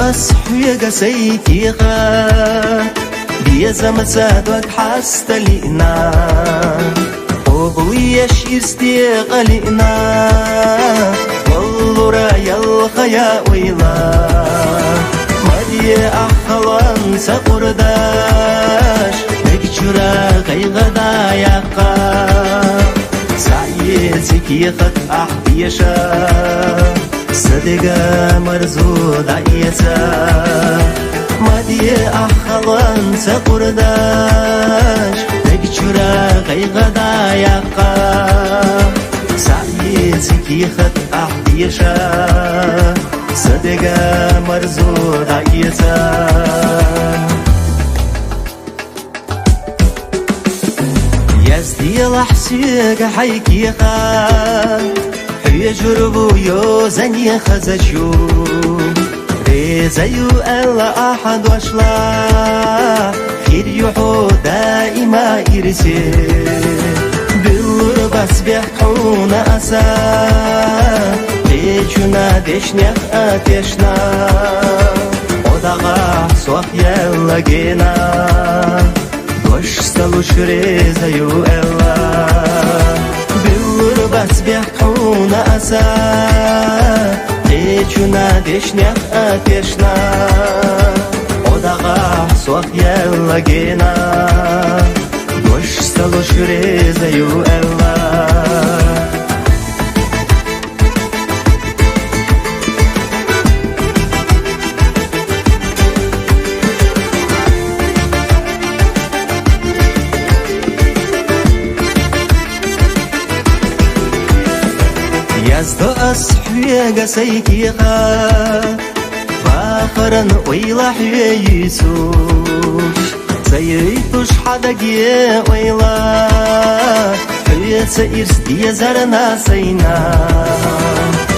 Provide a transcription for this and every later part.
أصحيك سيتيخا بيزا مسادك حستلينا وبويش استيقلينا والله رايا الخيا ويلا مدي أخوان سقرداش بكتشرا غيغدا يقا سعيتك يخت أحبيشا صدقا مرزود عيسا مدي أخوان سقرداش بكتشرا غيغدا يقا سعيتك يخت أحبيشا صدقا مرزود عيسا يزدي لحسيك حيكيخا يجربو يوزني خزجو ريزيو ألا أحد واشلا خير يحو دائما يرسي بالرباس بيحكون أسا ليجونا ديشنيخ أتيشنا ودغا سوخ يلا جينا دوش сталуш резаю эла بالرباس بيحكون أسا ليجونا ديشنيخ أتيشنا ودغا سوخ يلا جينا دوش сталуш резаю эла يزدو أصحيك سيكيخا فاخرا ويلا حييسوش سيريتوش حدقي ويلا حييت إرسدي زرنا سينا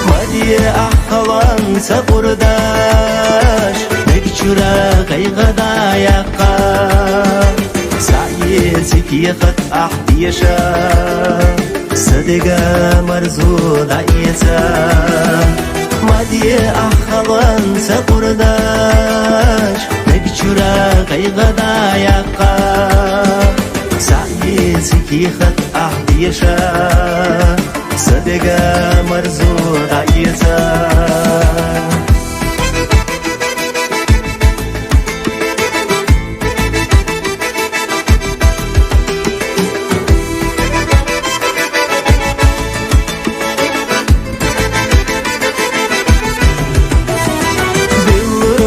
مدي أخوان سقرداش بكتشرا غيغدا يقا سعيتك يخت أحديشا صدقا مرزود عيسا مدي أخوان سقرداش بكتشرا غيغدا يقا سعيتك يخت أحديشا صدقا مرزود عيسا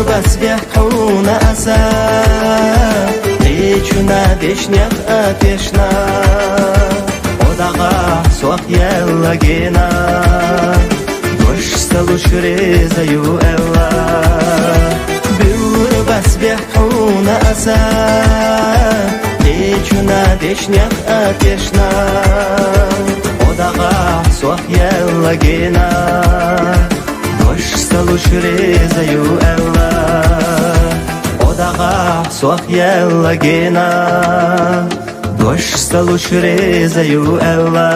بس بيحكون أسا ليجونا ديشنيخ أتيشنا ودغا سوخ يلا جينا دوش сталуш резаю эла بس بيحكون أسا ليجونا ديشنيخ أتيشنا ودغا سوخ يلا جينا دوش сталуш резаю эла ودغا سوخ يلا جينا دوش сталуш резаю эла